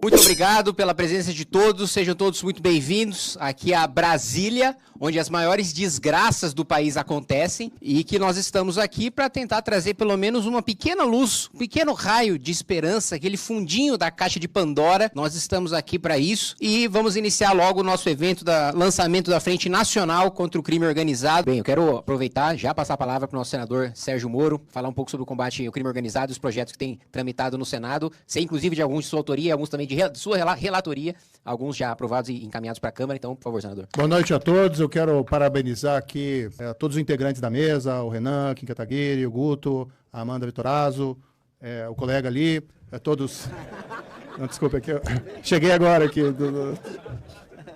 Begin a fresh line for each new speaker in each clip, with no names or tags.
Muito obrigado pela presença de todos, sejam todos muito bem-vindos aqui a Brasília, onde as maiores desgraças do país acontecem e que nós estamos aqui para tentar trazer pelo menos uma pequena luz, um pequeno raio de esperança, aquele fundinho da caixa de Pandora. Nós estamos aqui para isso e vamos iniciar logo o nosso evento lançamento da Frente Nacional contra o Crime Organizado. Bem, eu quero aproveitar, já passar a palavra para o nosso senador Sérgio Moro, falar um pouco sobre o combate ao crime organizado e os projetos que tem tramitado no Senado, sei inclusive de alguns de sua autoria, alguns também de sua relatoria, alguns já aprovados e encaminhados para a Câmara. Então, por favor, senador.
Boa noite a todos. Eu quero parabenizar aqui todos os integrantes da mesa, o Renan, Kim Kataguiri, o Guto, a Amanda Vitorazzo, o colega ali, todos... Não, desculpa, aqui eu cheguei agora aqui.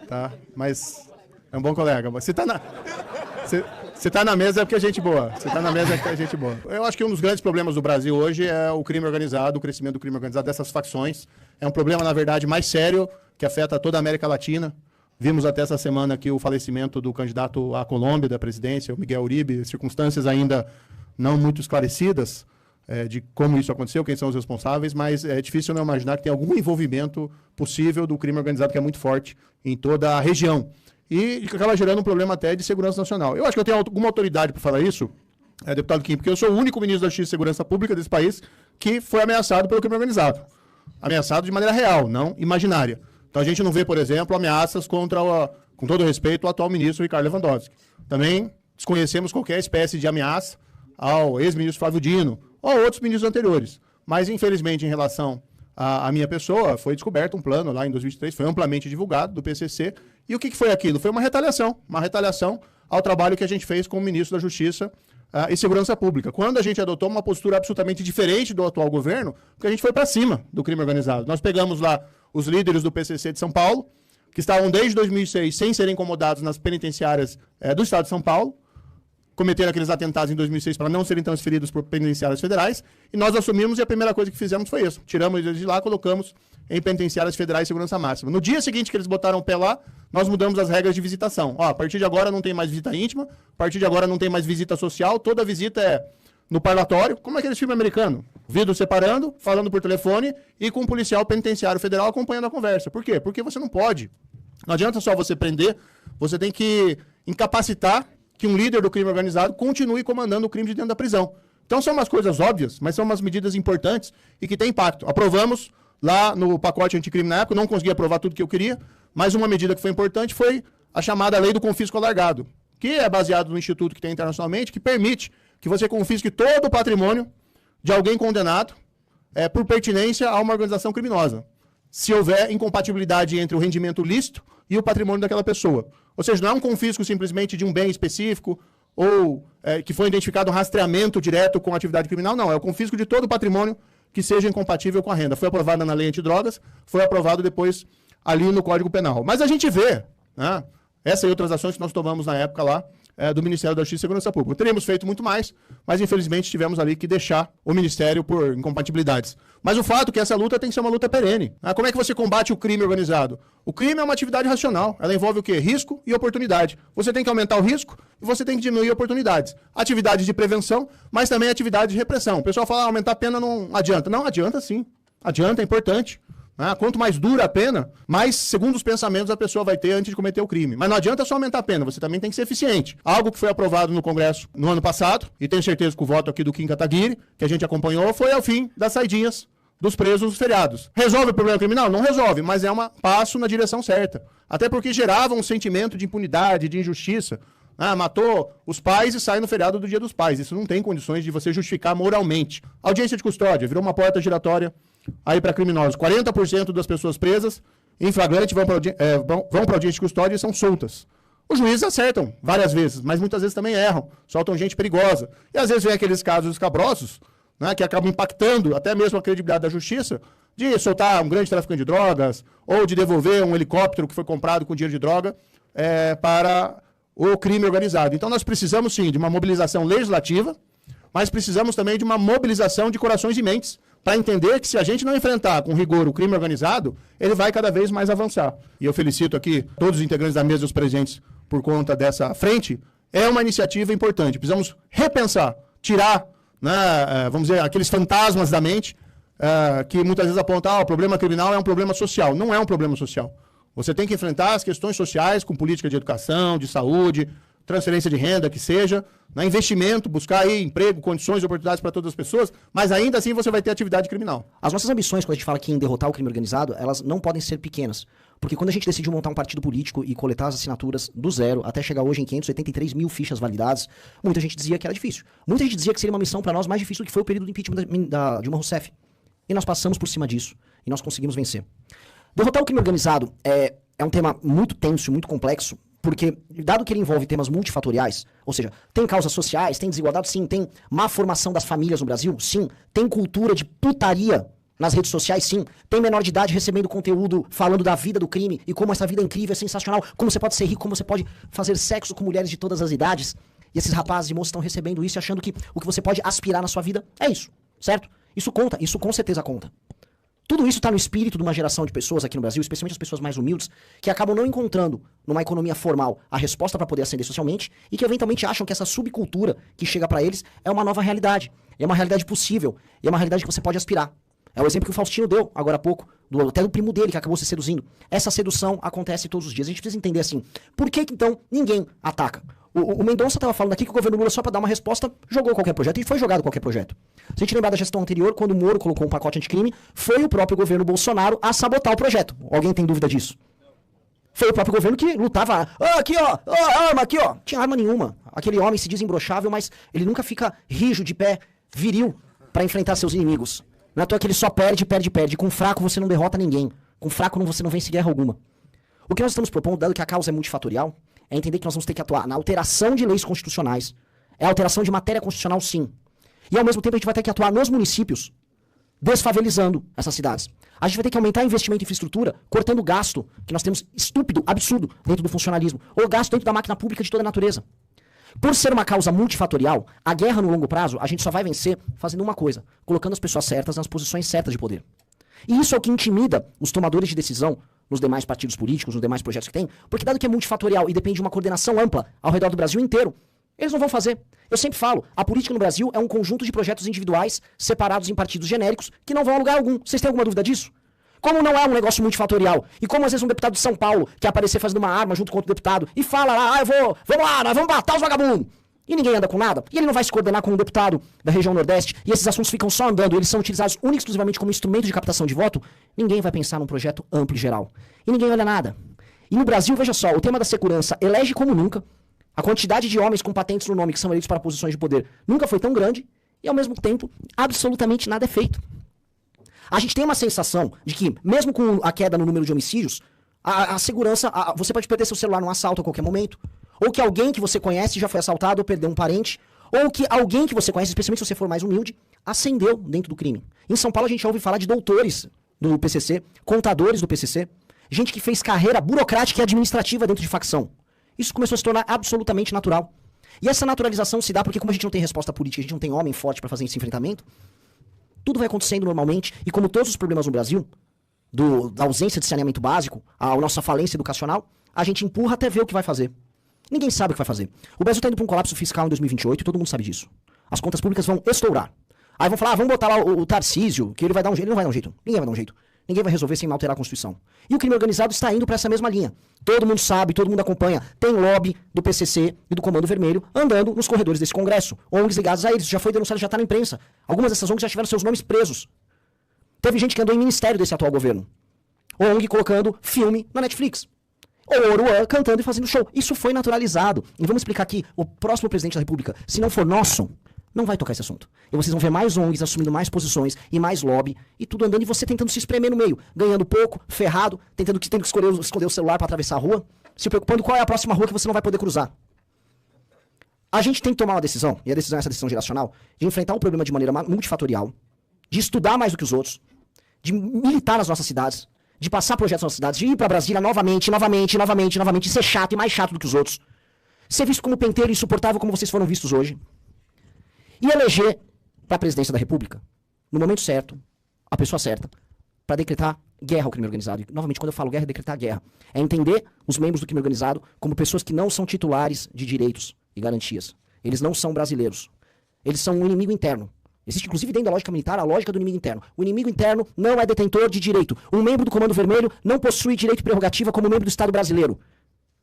Tá? Mas é um bom colega. Você está na mesa é porque é gente boa. Você está na mesa é porque é gente boa. Eu acho que um dos grandes problemas do Brasil hoje é o crime organizado, o crescimento do crime organizado dessas facções. É um problema, na verdade, mais sério, que afeta toda a América Latina. Vimos até essa semana aqui o falecimento do candidato à Colômbia da presidência, o Miguel Uribe, circunstâncias ainda não muito esclarecidas de como isso aconteceu, quem são os responsáveis, mas é difícil não imaginar que tem algum envolvimento possível do crime organizado que é muito forte em toda a região. E acaba gerando um problema até de segurança nacional. Eu acho que eu tenho alguma autoridade para falar isso, deputado Kim, porque eu sou o único ministro da Justiça e Segurança Pública desse país que foi ameaçado pelo crime organizado. Ameaçado de maneira real, não imaginária. Então a gente não vê, por exemplo, ameaças contra, com todo respeito, o atual ministro Ricardo Lewandowski. Também desconhecemos qualquer espécie de ameaça ao ex-ministro Flávio Dino ou a outros ministros anteriores. Mas, infelizmente, em relação à minha pessoa, foi descoberto um plano lá em 2023, foi amplamente divulgado do PCC. E o que foi aquilo? Foi uma retaliação ao trabalho que a gente fez com o ministro da Justiça e Segurança Pública. Quando a gente adotou uma postura absolutamente diferente do atual governo, porque a gente foi para cima do crime organizado. Nós pegamos lá os líderes do PCC de São Paulo, que estavam desde 2006 sem serem incomodados nas penitenciárias do Estado de São Paulo, cometeram aqueles atentados em 2006 para não serem transferidos por penitenciárias federais, e nós assumimos e a primeira coisa que fizemos foi isso. Tiramos eles de lá, colocamos em penitenciárias federais de segurança máxima. No dia seguinte que eles botaram o pé lá, nós mudamos as regras de visitação. A partir de agora não tem mais visita íntima, a partir de agora não tem mais visita social, toda visita é no parlatório, como aquele filme americano. Vidro separando, falando por telefone e com um policial penitenciário federal acompanhando a conversa. Por quê? Porque você não pode. Não adianta só você prender, você tem que incapacitar que um líder do crime organizado continue comandando o crime de dentro da prisão. Então são umas coisas óbvias, mas são umas medidas importantes e que têm impacto. Aprovamos lá no pacote anticrime na época, não consegui aprovar tudo que eu queria, mas uma medida que foi importante foi a chamada lei do confisco alargado, que é baseado no instituto que tem internacionalmente, que permite que você confisque todo o patrimônio de alguém condenado por pertinência a uma organização criminosa, se houver incompatibilidade entre o rendimento lícito e o patrimônio daquela pessoa. Ou seja, não é um confisco simplesmente de um bem específico ou que foi identificado um rastreamento direto com a atividade criminal, não. É o confisco de todo o patrimônio que seja incompatível com a renda. Foi aprovada na lei antidrogas, foi aprovado depois ali no Código Penal. Mas a gente vê, né, essa e outras ações que nós tomamos na época lá do Ministério da Justiça e Segurança Pública. Teríamos feito muito mais, mas infelizmente tivemos ali que deixar o Ministério por incompatibilidades. Mas o fato é que essa luta tem que ser uma luta perene. Como é que você combate o crime organizado? O crime é uma atividade racional. Ela envolve o quê? Risco e oportunidade. Você tem que aumentar o risco e você tem que diminuir oportunidades. Atividades de prevenção, mas também atividades de repressão. O pessoal fala, aumentar a pena não adianta. Não, adianta sim. Adianta, é importante. Quanto mais dura a pena, mais segundos pensamentos a pessoa vai ter antes de cometer o crime. Mas não adianta só aumentar a pena, você também tem que ser eficiente. Algo que foi aprovado no Congresso no ano passado, e tenho certeza que o voto aqui do Kim Kataguiri, que a gente acompanhou, foi ao fim das saidinhas dos presos nos feriados. Resolve o problema criminal? Não resolve, mas é um passo na direção certa. Até porque gerava um sentimento de impunidade, de injustiça. Matou os pais e sai no feriado do Dia dos Pais. Isso não tem condições de você justificar moralmente. Audiência de custódia virou uma porta giratória aí para criminosos. 40% das pessoas presas em flagrante vão para audiência de custódia e são soltas. Os juízes acertam várias vezes, mas muitas vezes também erram, soltam gente perigosa. E às vezes vem aqueles casos escabrosos, né, que acabam impactando até mesmo a credibilidade da justiça, de soltar um grande traficante de drogas ou de devolver um helicóptero que foi comprado com dinheiro de droga para o crime organizado. Então nós precisamos sim de uma mobilização legislativa, mas precisamos também de uma mobilização de corações e mentes para entender que se a gente não enfrentar com rigor o crime organizado, ele vai cada vez mais avançar. E eu felicito aqui todos os integrantes da mesa e os presentes por conta dessa frente. É uma iniciativa importante. Precisamos repensar, tirar, vamos dizer, aqueles fantasmas da mente que muitas vezes apontam o problema criminal é um problema social. Não é um problema social. Você tem que enfrentar as questões sociais com política de educação, de saúde, transferência de renda, que seja, investimento, buscar aí emprego, condições e oportunidades para todas as pessoas, mas ainda assim você vai ter atividade criminal.
As nossas ambições, quando a gente fala aqui em derrotar o crime organizado, elas não podem ser pequenas. Porque quando a gente decidiu montar um partido político e coletar as assinaturas do zero, até chegar hoje em 583 mil fichas validadas, muita gente dizia que era difícil. Muita gente dizia que seria uma missão para nós mais difícil do que foi o período do impeachment da Dilma Rousseff. E nós passamos por cima disso. E nós conseguimos vencer. Derrotar o crime organizado é um tema muito tenso, muito complexo, porque, dado que ele envolve temas multifatoriais, ou seja, tem causas sociais, tem desigualdade, sim, tem má formação das famílias no Brasil, sim, tem cultura de putaria nas redes sociais, sim, tem menor de idade recebendo conteúdo falando da vida do crime e como essa vida é incrível, é sensacional, como você pode ser rico, como você pode fazer sexo com mulheres de todas as idades, e esses rapazes e moças estão recebendo isso e achando que o que você pode aspirar na sua vida é isso, certo? Isso conta, isso com certeza conta. Tudo isso está no espírito de uma geração de pessoas aqui no Brasil, especialmente as pessoas mais humildes, que acabam não encontrando numa economia formal a resposta para poder ascender socialmente e que eventualmente acham que essa subcultura que chega para eles é uma nova realidade, é uma realidade possível, é uma realidade que você pode aspirar. É o exemplo que o Faustinho deu agora há pouco, até do primo dele que acabou se seduzindo. Essa sedução acontece todos os dias. A gente precisa entender assim, por que então ninguém ataca? O Mendonça estava falando aqui que o governo Lula, só para dar uma resposta, jogou qualquer projeto e foi jogado qualquer projeto. Se a gente lembrar da gestão anterior, quando o Moro colocou um pacote anticrime, foi o próprio governo Bolsonaro a sabotar o projeto. Alguém tem dúvida disso? Foi o próprio governo que lutava. Aqui ó, arma aqui ó. Tinha arma nenhuma. Aquele homem se diz imbrochável, mas ele nunca fica rijo, de pé, viril, para enfrentar seus inimigos. Não é à toa que ele só perde. Com fraco você não derrota ninguém. Com fraco você não vence guerra alguma. O que nós estamos propondo, dado que a causa é multifatorial, é entender que nós vamos ter que atuar na alteração de leis constitucionais. É a alteração de matéria constitucional, sim. E ao mesmo tempo a gente vai ter que atuar nos municípios, desfavelizando essas cidades. A gente vai ter que aumentar investimento em infraestrutura, cortando gasto, que nós temos estúpido, absurdo, dentro do funcionalismo, ou gasto dentro da máquina pública de toda a natureza. Por ser uma causa multifatorial, a guerra no longo prazo, a gente só vai vencer fazendo uma coisa, colocando as pessoas certas nas posições certas de poder. E isso é o que intimida os tomadores de decisão nos demais partidos políticos, nos demais projetos que tem, porque dado que é multifatorial e depende de uma coordenação ampla ao redor do Brasil inteiro, eles não vão fazer. Eu sempre falo, a política no Brasil é um conjunto de projetos individuais separados em partidos genéricos que não vão a lugar algum. Vocês têm alguma dúvida disso? Como não é um negócio multifatorial, e como às vezes um deputado de São Paulo quer aparecer fazendo uma arma junto com outro deputado e fala lá, vamos lá, nós vamos matar os vagabundos. E ninguém anda com nada, e ele não vai se coordenar com um deputado da região Nordeste, e esses assuntos ficam só andando, eles são utilizados única e exclusivamente como instrumento de captação de voto, ninguém vai pensar num projeto amplo e geral. E ninguém olha nada. E no Brasil, veja só, o tema da segurança elege como nunca, a quantidade de homens com patentes no nome que são eleitos para posições de poder nunca foi tão grande, e ao mesmo tempo, absolutamente nada é feito. A gente tem uma sensação de que, mesmo com a queda no número de homicídios, a segurança, você pode perder seu celular num assalto a qualquer momento, ou que alguém que você conhece já foi assaltado ou perdeu um parente, ou que alguém que você conhece, especialmente se você for mais humilde, ascendeu dentro do crime. Em São Paulo a gente ouve falar de doutores do PCC, contadores do PCC, gente que fez carreira burocrática e administrativa dentro de facção. Isso começou a se tornar absolutamente natural. E essa naturalização se dá porque, como a gente não tem resposta política, a gente não tem homem forte para fazer esse enfrentamento, tudo vai acontecendo normalmente, e como todos os problemas no Brasil, da ausência de saneamento básico, a nossa falência educacional, a gente empurra até ver o que vai fazer. Ninguém sabe o que vai fazer. O Brasil está indo para um colapso fiscal em 2028 e todo mundo sabe disso. As contas públicas vão estourar. Aí vão falar, vamos botar lá o Tarcísio, que ele vai dar um jeito. Ele não vai dar um jeito. Ninguém vai dar um jeito. Ninguém vai resolver sem alterar a Constituição. E o crime organizado está indo para essa mesma linha. Todo mundo sabe, todo mundo acompanha. Tem lobby do PCC e do Comando Vermelho andando nos corredores desse Congresso. ONGs ligados a eles. Já foi denunciado, já está na imprensa. Algumas dessas ONGs já tiveram seus nomes presos. Teve gente que andou em ministério desse atual governo. ONG colocando filme na Netflix. Ou Oruan cantando e fazendo show. Isso foi naturalizado. E vamos explicar aqui, o próximo presidente da República, se não for nosso, não vai tocar esse assunto. E vocês vão ver mais ONGs assumindo mais posições e mais lobby, e tudo andando, e você tentando se espremer no meio, ganhando pouco, ferrado, tendo que esconder o celular para atravessar a rua, se preocupando qual é a próxima rua que você não vai poder cruzar. A gente tem que tomar uma decisão, e a decisão é essa decisão geracional, de enfrentar o problema de maneira multifatorial, de estudar mais do que os outros, de militar nas nossas cidades, de passar projetos nas cidades, de ir pra Brasília novamente, ser chato e mais chato do que os outros. Ser visto como penteiro e insuportável como vocês foram vistos hoje. E eleger pra presidência da República, no momento certo, a pessoa certa, pra decretar guerra ao crime organizado. E, novamente, quando eu falo guerra, é decretar guerra. É entender os membros do crime organizado como pessoas que não são titulares de direitos e garantias. Eles não são brasileiros. Eles são um inimigo interno. Existe, inclusive, dentro da lógica militar, a lógica do inimigo interno. O inimigo interno não é detentor de direito. Um membro do Comando Vermelho não possui direito e prerrogativa como membro do Estado brasileiro.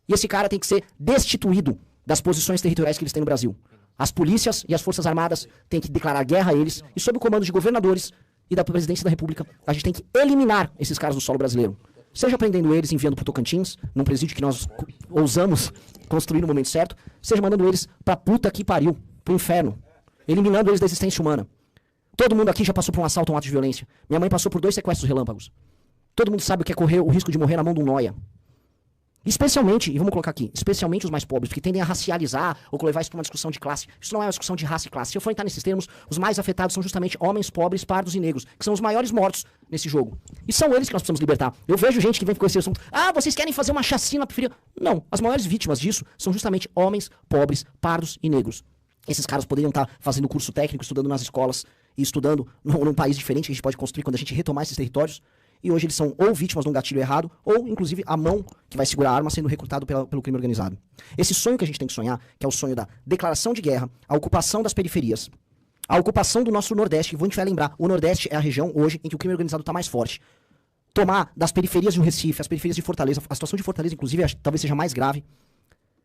E esse cara tem que ser destituído das posições territoriais que eles têm no Brasil. As polícias e as forças armadas têm que declarar guerra a eles, e sob o comando de governadores e da presidência da República, a gente tem que eliminar esses caras do solo brasileiro. Seja prendendo eles, enviando pro Tocantins, num presídio que nós ousamos construir no momento certo, seja mandando eles pra puta que pariu, pro inferno, eliminando eles da existência humana. Todo mundo aqui já passou por um assalto, um ato de violência. Minha mãe passou por 2 sequestros relâmpagos. Todo mundo sabe o que é correr o risco de morrer na mão de um nóia. Especialmente, e vamos colocar aqui, especialmente os mais pobres, que tendem a racializar ou levar isso para uma discussão de classe. Isso não é uma discussão de raça e classe. Se eu for entrar nesses termos, os mais afetados são justamente homens, pobres, pardos e negros, que são os maiores mortos nesse jogo. E são eles que nós precisamos libertar. Eu vejo gente que vem com esse assunto, vocês querem fazer uma chacina preferida. Não, as maiores vítimas disso são justamente homens, pobres, pardos e negros. Esses caras poderiam estar fazendo curso técnico, estudando nas escolas e estudando num país diferente que a gente pode construir quando a gente retomar esses territórios. E hoje eles são ou vítimas de um gatilho errado, ou, inclusive, a mão que vai segurar a arma sendo recrutado pelo crime organizado. Esse sonho que a gente tem que sonhar, que é o sonho da declaração de guerra, a ocupação das periferias, a ocupação do nosso Nordeste, que a gente vai lembrar, o Nordeste é a região hoje em que o crime organizado está mais forte. Tomar das periferias de um Recife, as periferias de Fortaleza, a situação de Fortaleza, inclusive, talvez seja mais grave,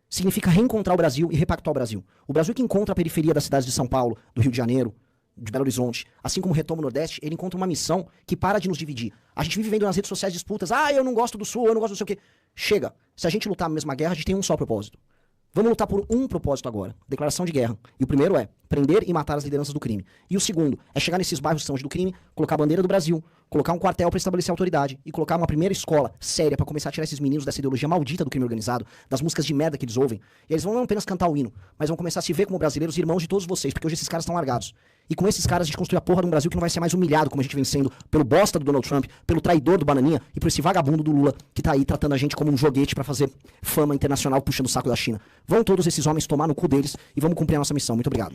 significa reencontrar o Brasil e repactuar o Brasil. O Brasil que encontra a periferia das cidades de São Paulo, do Rio de Janeiro, de Belo Horizonte, assim como retoma o Nordeste, ele encontra uma missão que para de nos dividir. A gente vive vendo nas redes sociais disputas, eu não gosto do Sul, eu não gosto do sei o quê. Chega, se a gente lutar na mesma guerra, a gente tem um só propósito. Vamos lutar por um propósito agora, declaração de guerra. E o primeiro é prender e matar as lideranças do crime. E o segundo é chegar nesses bairros que são do crime, colocar a bandeira do Brasil, colocar um quartel para estabelecer autoridade e colocar uma primeira escola séria para começar a tirar esses meninos dessa ideologia maldita do crime organizado, das músicas de merda que eles ouvem. E eles vão não apenas cantar o hino, mas vão começar a se ver como brasileiros, irmãos de todos vocês, porque hoje esses caras estão largados. E com esses caras a gente construir a porra de um Brasil que não vai ser mais humilhado como a gente vem sendo pelo bosta do Donald Trump, pelo traidor do Bananinha e por esse vagabundo do Lula que tá aí tratando a gente como um joguete pra fazer fama internacional puxando o saco da China. Vão todos esses homens tomar no cu deles e vamos cumprir a nossa missão. Muito obrigado.